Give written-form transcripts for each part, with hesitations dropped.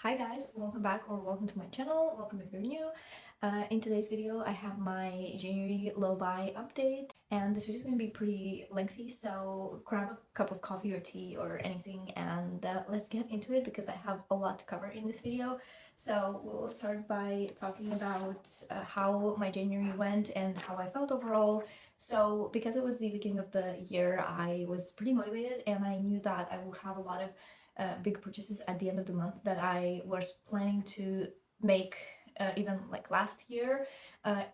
Hi guys, welcome back or welcome to my channel. Welcome if you're new. In today's video, I have my January low buy update, and this video is going to be pretty lengthy, so grab a cup of coffee or tea or anything and let's get into it because I have a lot to cover in this video. So we'll start by talking about how my January went and how I felt overall. So because it was the beginning of the year, I was pretty motivated and I knew that I will have a lot of big purchases at the end of the month that I was planning to make even like last year.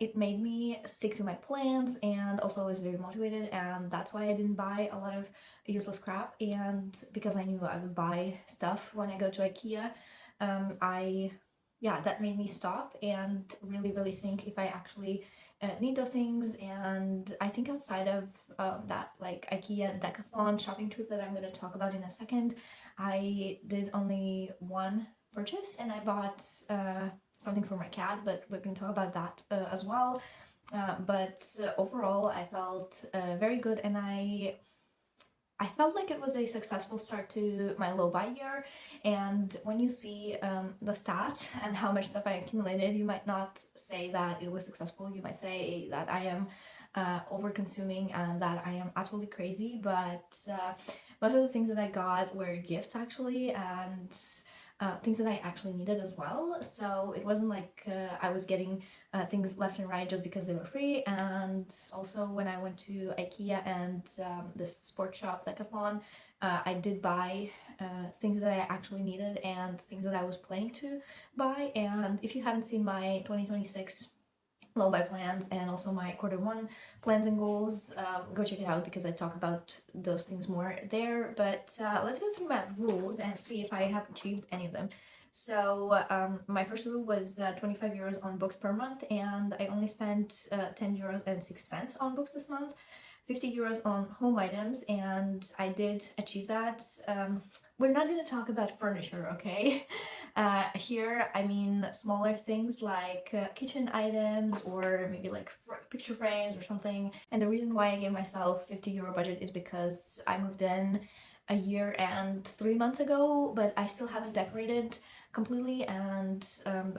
It made me stick to my plans, and also I was very motivated, and that's why I didn't buy a lot of useless crap. And because I knew I would buy stuff when I go to IKEA, I yeah, that made me stop and really think if I actually need those things. And I think outside of that like IKEA Decathlon shopping trip that I'm going to talk about in a second, I did only one purchase and I bought something for my cat, but we're going to talk about that as well. But overall, I felt very good, and I felt like it was a successful start to my low buy year. And when you see the stats and how much stuff I accumulated, you might not say that it was successful. You might say that I am over consuming and that I am absolutely crazy. But most of the things that I got were gifts actually, and things that I actually needed as well. So it wasn't like I was getting things left and right just because they were free. And also when I went to IKEA and this sports shop Decathlon, I did buy things that I actually needed and things that I was planning to buy. And if you haven't seen my 2026 low buy plans and also my quarter 1 plans and goals, go check it out because I talk about those things more there. But let's go through my rules and see if I have achieved any of them. So my first rule was 25 euros on books per month, and I only spent 10 euros and 6 cents on books this month. 50 euros on home items, and I did achieve that. We're not going to talk about furniture, okay? Here, I mean smaller things like kitchen items or maybe like picture frames or something. And the reason why I gave myself 50 euro budget is because I moved in a year and 3 months ago, but I still haven't decorated completely, and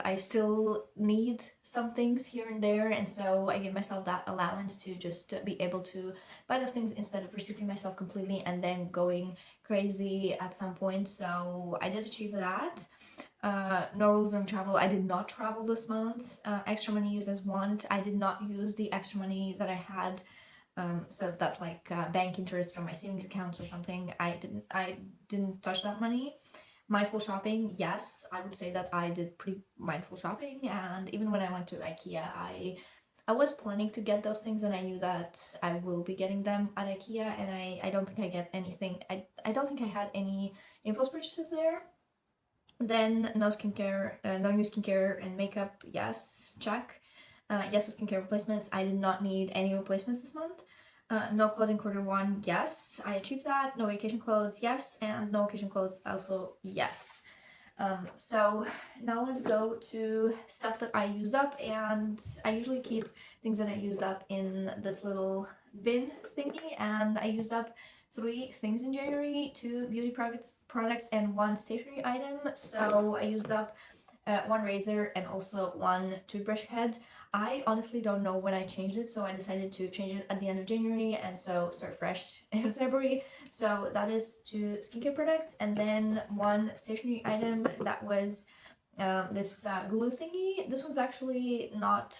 I still need some things here and there, and so I give myself that allowance to just be able to buy those things instead of restricting myself completely and then going crazy at some point. So I did achieve that. No rules, no travel. I did not travel this month. Extra money used as want. I did not use the extra money that I had. So that's like bank interest from my savings accounts or something. I didn't touch that money. Mindful shopping, yes, I would say that I did pretty mindful shopping. And even when I went to IKEA, I was planning to get those things, and I knew that I will be getting them at IKEA, and I don't think I get anything. I don't think I had any impulse purchases there. Then no skincare, no new skincare and makeup, yes, check. Yes to skincare replacements. I did not need any replacements this month. No clothing quarter 1, yes, I achieved that. No vacation clothes, yes, and no occasion clothes also, yes. So now let's go to stuff that I used up, and I usually keep things that I used up in this little bin thingy, and I used up 3 things in January: 2 beauty products and 1 stationery item. So I used up 1 razor and also 1 toothbrush head. I honestly don't know when I changed it, so I decided to change it at the end of January and so start fresh in February. So that is 2 skincare products, and then 1 stationery item that was this glue thingy. This one's actually not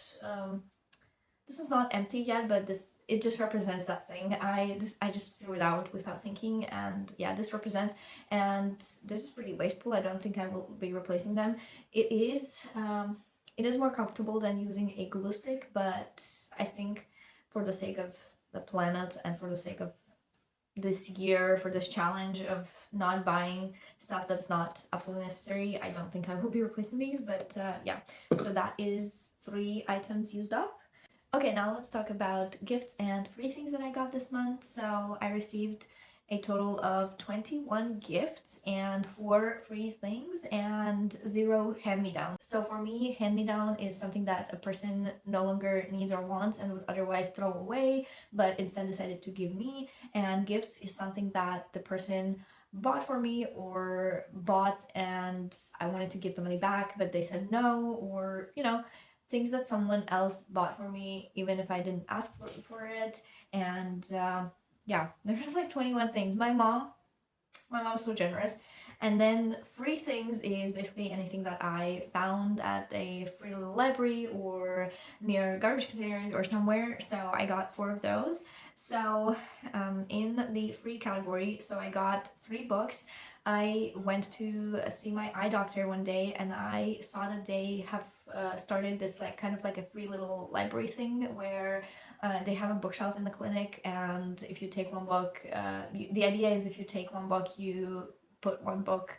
this is not empty yet, but it just represents that thing. I just threw it out without thinking, and yeah, this represents, and this is pretty wasteful. I don't think I will be replacing them. It is more comfortable than using a glue stick, but I think for the sake of the planet and for the sake of this year, for this challenge of not buying stuff that's not absolutely necessary, I don't think I will be replacing these. But yeah, so that is 3 items used up. Okay, now let's talk about gifts and free things that I got this month. So I received a total of 21 gifts and 4 free things and 0 hand-me-down. So for me, hand-me-down is something that a person no longer needs or wants and would otherwise throw away, but instead decided to give me. And gifts is something that the person bought for me or bought and I wanted to give the money back, but they said no, or things that someone else bought for me, even if I didn't ask for it. And yeah, there was like 21 things. My mom's so generous. And then free things is basically anything that I found at a free little library or near garbage containers or somewhere. So I got 4 of those. So in the free category, so I got 3 books. I went to see my eye doctor one day and I saw that they have started this like kind of like a free little library thing where they have a bookshelf in the clinic, and if you take one book, the idea is if you take one book, you put one book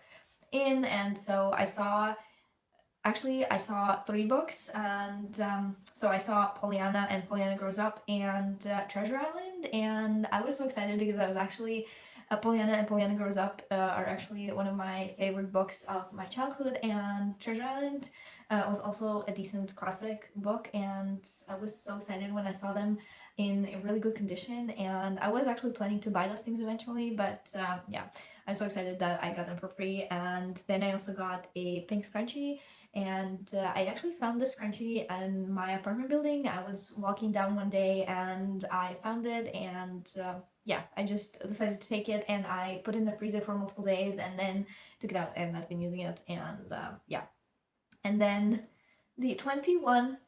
in. And so I saw 3 books, and so I saw Pollyanna and Pollyanna Grows Up and Treasure Island, and I was so excited because I was actually Pollyanna and Pollyanna Grows Up are actually one of my favorite books of my childhood, and Treasure Island was also a decent classic book, and I was so excited when I saw them in a really good condition, and I was actually planning to buy those things eventually, but yeah, I'm so excited that I got them for free. And then I also got a pink scrunchie, and I actually found this scrunchie in my apartment building. I was walking down one day and I found it, and yeah, I just decided to take it and I put it in the freezer for multiple days and then took it out and I've been using it, and yeah. And then the 21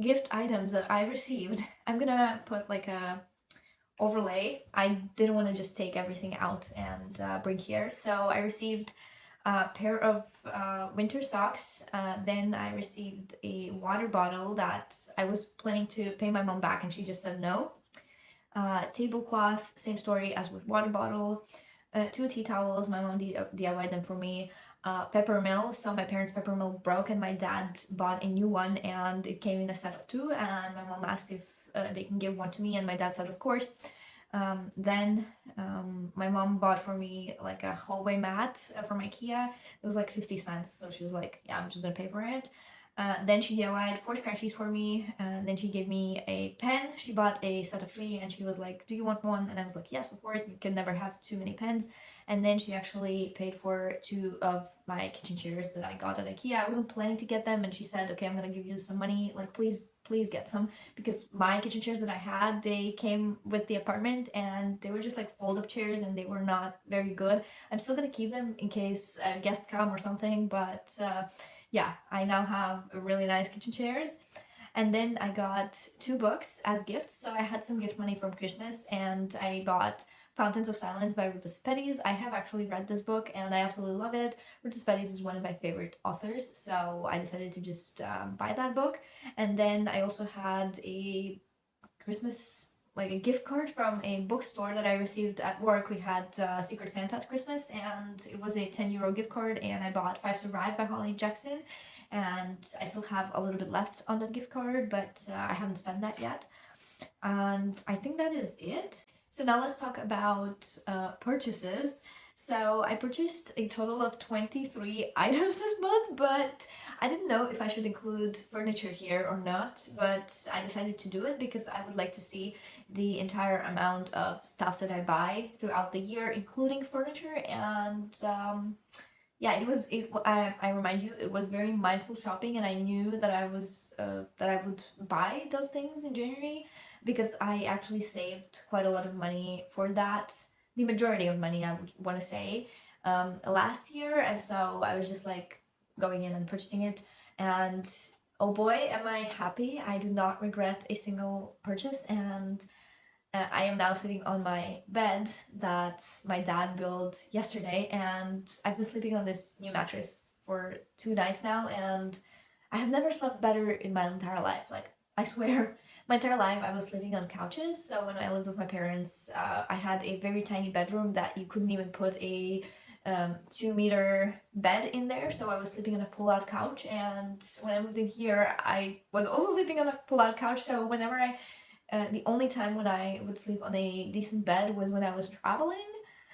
gift items that I received, I'm gonna put like a overlay. I didn't want to just take everything out and bring here. So I received a pair of winter socks. Then I received a water bottle that I was planning to pay my mom back and she just said no. Tablecloth, same story as with water bottle. 2 tea towels, my mom DIY'd them for me. Pepper mill, so my parents' pepper mill broke and my dad bought a new one and it came in a set of 2, and my mom asked if they can give one to me and my dad said of course. Then my mom bought for me like a hallway mat from IKEA. It was like 50 cents, so she was like, yeah, I'm just gonna pay for it. Then she DIY'd 4 scrunchies for me, and then she gave me a pen. She bought a set of 3 and she was like, do you want one? And I was like, yes, of course, you can never have too many pens. And then she actually paid for 2 of my kitchen chairs that I got at IKEA. I wasn't planning to get them, and she said, okay, I'm gonna give you some money, like please get some, because my kitchen chairs that I had, they came with the apartment and they were just like fold-up chairs and they were not very good. I'm still gonna keep them in case guests come or something, but yeah, I now have really nice kitchen chairs. And then I got 2 books as gifts. So I had some gift money from Christmas and I bought Fountains of Silence by Ruta Sepetys. I have actually read this book and I absolutely love it. Ruta Sepetys is one of my favorite authors, so I decided to just buy that book. And then I also had a Christmas, like a gift card from a bookstore that I received at work. We had Secret Santa at Christmas, and it was a 10 euro gift card, and I bought Five Survive by Holly Jackson, and I still have a little bit left on that gift card, but I haven't spent that yet. And I think that is it. So now let's talk about purchases. So I purchased a total of 23 items this month, but I didn't know if I should include furniture here or not, but I decided to do it because I would like to see the entire amount of stuff that I buy throughout the year, including furniture. And yeah, I remind you, it was very mindful shopping, and I knew that I would buy those things in January because I actually saved quite a lot of money for that. The majority of money, I would want to say, last year, and so I was just like going in and purchasing it, and oh boy, am I happy! I do not regret a single purchase, and I am now sitting on my bed that my dad built yesterday, and I've been sleeping on this new mattress for 2 nights now, and I have never slept better in my entire life. Like, I swear, my entire life I was sleeping on couches. So when I lived with my parents, I had a very tiny bedroom that you couldn't even put a 2-meter bed in there, so I was sleeping on a pull-out couch. And when I moved in here, I was also sleeping on a pull-out couch. So whenever the only time when I would sleep on a decent bed was when I was traveling,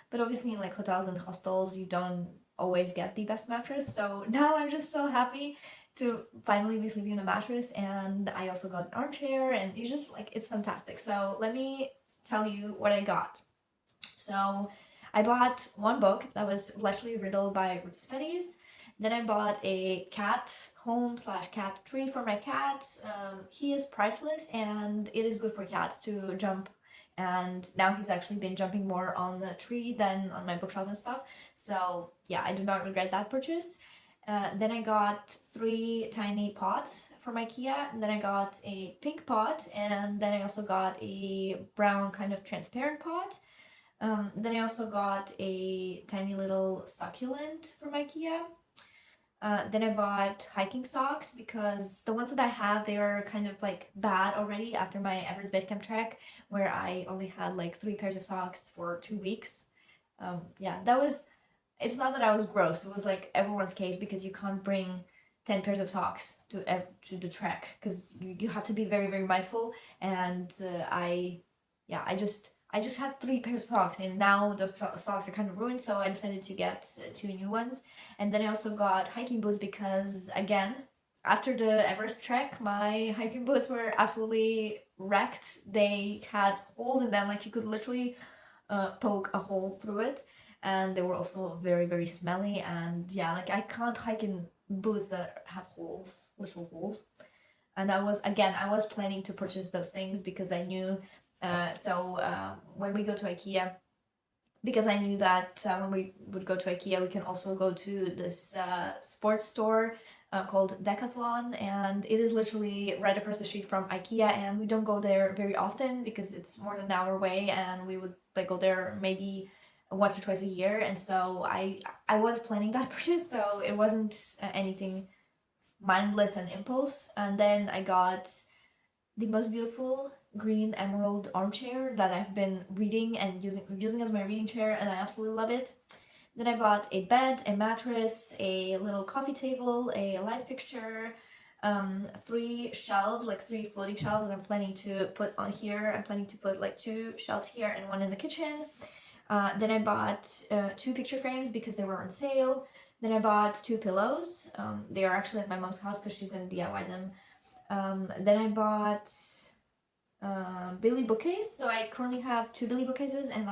but obviously in like hotels and hostels you don't always get the best mattress. So now I'm just so happy to finally be sleeping on a mattress, and I also got an armchair, and it's fantastic. So let me tell you what I got. So I bought one book that was Bletchley Riddle by Ruth Spetties. Then I bought a cat home slash cat tree for my cat. He is priceless and it is good for cats to jump. And now he's actually been jumping more on the tree than on my bookshelf and stuff. So yeah, I do not regret that purchase. Then I got 3 tiny pots from IKEA. And then I got a pink pot, and then I also got a brown kind of transparent pot. Then I also got a tiny little succulent from IKEA. Then I bought hiking socks because the ones that I have, they are kind of like bad already after my Everest Base Camp trek, where I only had like 3 pairs of socks for 2 weeks. Yeah, that was, it's not that I was gross, it was like everyone's case because you can't bring 10 pairs of socks to the trek because you have to be very, very mindful. And yeah, I just had 3 pairs of socks and now those socks are kind of ruined, so I decided to get 2 new ones. And then I also got hiking boots because, again, after the Everest trek, my hiking boots were absolutely wrecked. They had holes in them, like you could literally poke a hole through it. And they were also very, very smelly. And yeah, like I can't hike in boots that have holes, literal holes. And I was planning to purchase those things because I knew. When we go to IKEA, because I knew that when we would go to IKEA, we can also go to this sports store called Decathlon, and it is literally right across the street from IKEA, and we don't go there very often because it's more than an hour away, and we would like go there maybe once or twice a year, and so I was planning that purchase, so it wasn't anything mindless and impulse. And then I got the most beautiful green emerald armchair that I've been reading and using as my reading chair, and I absolutely love it. Then I bought a bed, a mattress, a little coffee table, a light fixture, 3 shelves, like 3 floating shelves that I'm planning to put on here. I'm planning to put like 2 shelves here and one in the kitchen. Then I bought 2 picture frames because they were on sale. Then I bought 2 pillows. They are actually at my mom's house because she's gonna DIY them. Then I bought Billy bookcase. So I currently have 2 Billy bookcases, and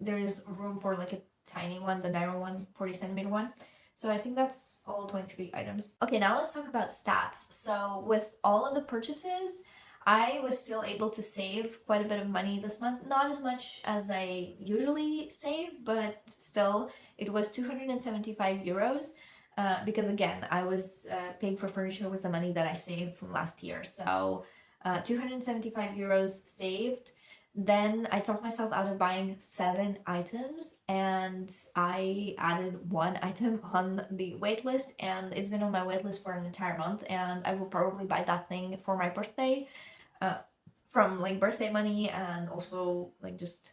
there's room for like a tiny one, the narrow one, 40 centimeter one. So I think that's all 23 items. Okay, now let's talk about stats. So with all of the purchases, I was still able to save quite a bit of money this month. Not as much as I usually save, but still, it was 275 euros. Because again, I was paying for furniture with the money that I saved from last year. So 275 euros saved. Then I talked myself out of buying 7 items, and I added 1 item on the wait list, and it's been on my wait list for an entire month, and I will probably buy that thing for my birthday, from like birthday money, and also like just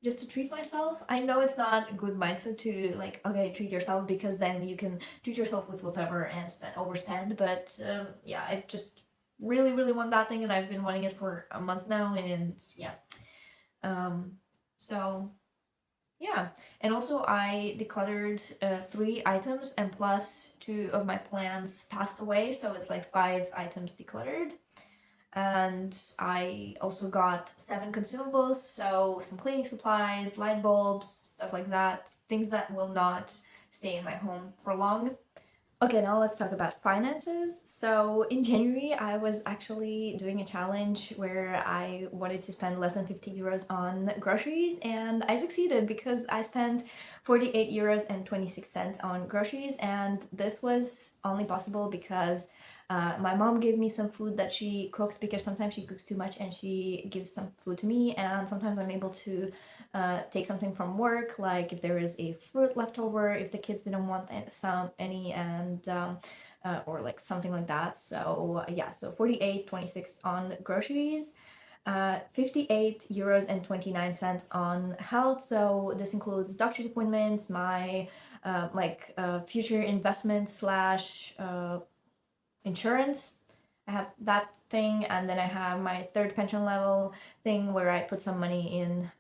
to treat myself. I know it's not a good mindset to like, okay, treat yourself, because then you can treat yourself with whatever and overspend. But yeah, I just really, really want that thing, and I've been wanting it for a month now, and yeah. Um, so yeah, and also I decluttered 3 items, and plus 2 of my plants passed away, so it's like 5 items decluttered. And I also got 7 consumables, so some cleaning supplies, light bulbs, stuff like that, things that will not stay in my home for long. Okay, now let's talk about finances. So in January, I was actually doing a challenge where I wanted to spend less than 50 euros on groceries, and I succeeded because I spent 48 euros and 26 cents on groceries, and this was only possible because my mom gave me some food that she cooked, because sometimes she cooks too much and she gives some food to me, and sometimes I'm able to take something from work, like if there is a fruit left over, if the kids didn't want any, and or like something like that. So yeah, so 48.26 on groceries, 58 euros and 29 cents on health. So this includes doctor's appointments, my future investment slash insurance. I have that thing, and then I have my third pension level thing where I put some money in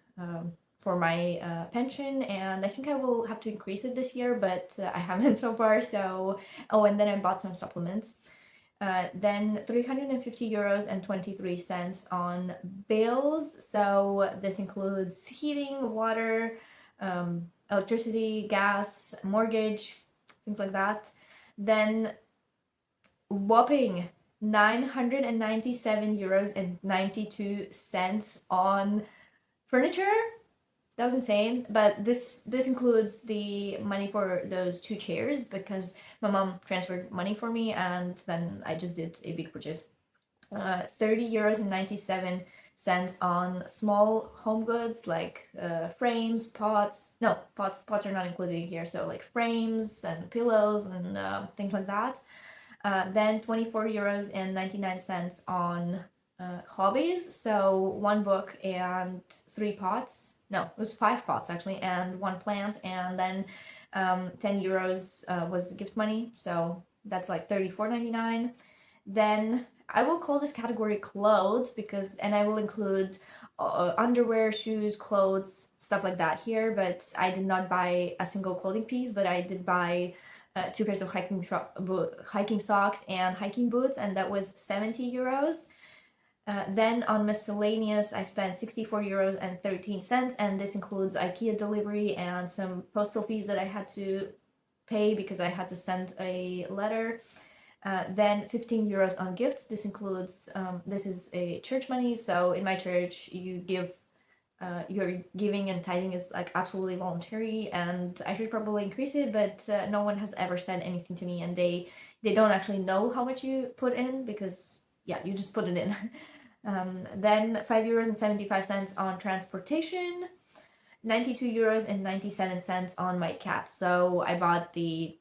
for my pension, and I think I will have to increase it this year, but I haven't so far. So, oh, and then I bought some supplements. Then 350 euros and 23 cents on bills. So this includes heating, water, electricity, gas, mortgage, things like that. Then whopping 997 euros and 92 cents on furniture. That was insane. But this includes the money for those two chairs because my mom transferred money for me and then I just did a big purchase. 30 euros and 97 cents on small home goods like frames, pots. No, pots are not included here. So like frames and pillows and things like that. Then 24 euros and 99 cents on hobbies. So one book and 3 pots. No, it was 5 pots actually, and one plant. And then 10 euros was gift money. So that's like 34.99. Then I will call this category clothes because, and I will include underwear, shoes, clothes, stuff like that here. But I did not buy a single clothing piece, but I did buy 2 pairs of hiking socks and hiking boots, and that was 70 euros. Then on miscellaneous, I spent 64 euros and 13 cents, and this includes IKEA delivery and some postal fees that I had to pay because I had to send a letter. Then 15 euros on gifts. This includes, this is a church money, so in my church you give your giving and tithing is like absolutely voluntary, and I should probably increase it, but no one has ever said anything to me, and they don't actually know how much you put in because yeah, you just put it in. Then 5 euros and 75 cents on transportation, 92 euros and 97 cents on my cat. So I bought the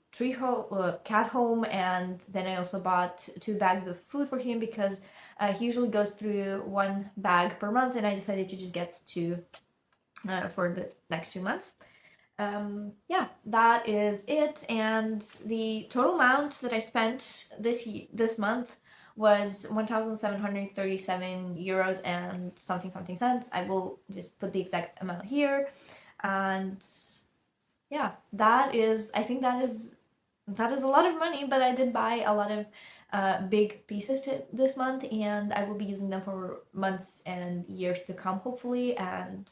cat home, and then I also bought 2 bags of food for him because he usually goes through 1 bag per month, and I decided to just get 2 for the next 2 months. Yeah, that is it, and the total amount that I spent this month was 1,737 euros and something cents. I will just put the exact amount here, and yeah, I think that is a lot of money, but I did buy a lot of big pieces this month, and I will be using them for months and years to come, hopefully. And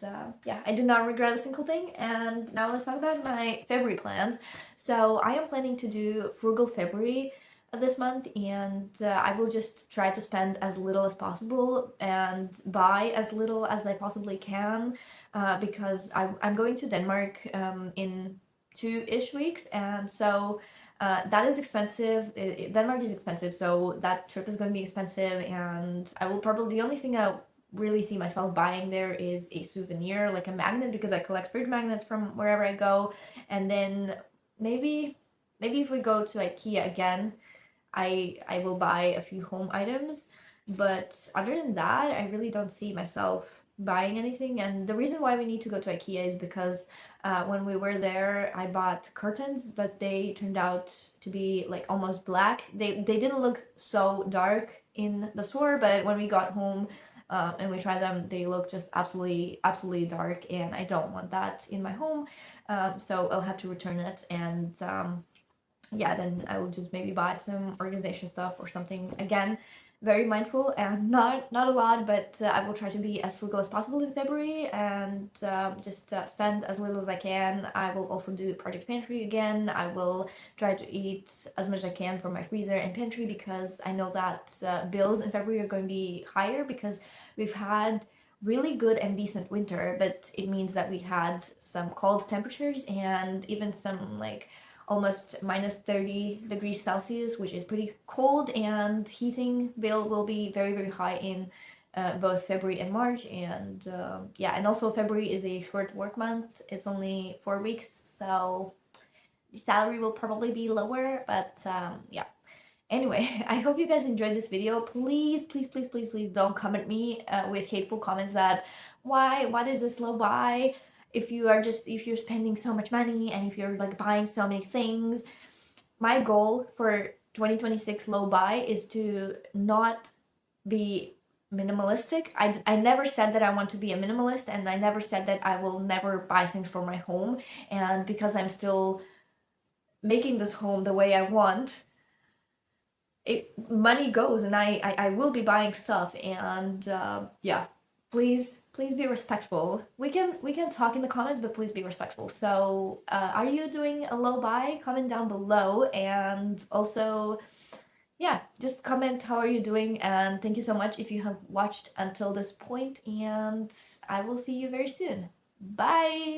yeah, I did not regret a single thing. And now let's talk about my February plans. So I am planning to do frugal February this month, and I will just try to spend as little as possible and buy as little as I possibly can because I'm going to Denmark in 2-ish weeks, and so that is expensive. Denmark is expensive, so that trip is going to be expensive, and I will probably, the only thing I really see myself buying there is a souvenir, like a magnet, because I collect fridge magnets from wherever I go, and then maybe if we go to IKEA again, I will buy a few home items, but other than that, I really don't see myself buying anything. And the reason why we need to go to IKEA is because when we were there, I bought curtains, but they turned out to be like almost black. They didn't look so dark in the store, but when we got home and we tried them, they look just absolutely dark, and I don't want that in my home. So I'll have to return it, and yeah, then I will just maybe buy some organization stuff or something. Again, very mindful and not a lot, but I will try to be as frugal as possible in February and just spend as little as I can. I will also do project pantry again. I will try to eat as much as I can from my freezer and pantry because I know that bills in February are going to be higher because we've had really good and decent winter, but it means that we had some cold temperatures and even some like almost minus 30 degrees Celsius, which is pretty cold, and heating bill will be very high in both February and March. And yeah, and also February is a short work month. It's only 4 weeks, so the salary will probably be lower, but yeah. Anyway, I hope you guys enjoyed this video. Please don't come at me with hateful comments that what is this low buy? If you're spending so much money and if you're like buying so many things. My goal for 2026 low buy is to not be minimalistic. I never said that I want to be a minimalist, and I never said that I will never buy things for my home. And because I'm still making this home the way I want, money goes, and I will be buying stuff, and yeah, please be respectful. We can talk in the comments, but please be respectful. So are you doing a low buy? Comment down below, and also yeah, just comment how are you doing, and thank you so much if you have watched until this point, and I will see you very soon. Bye.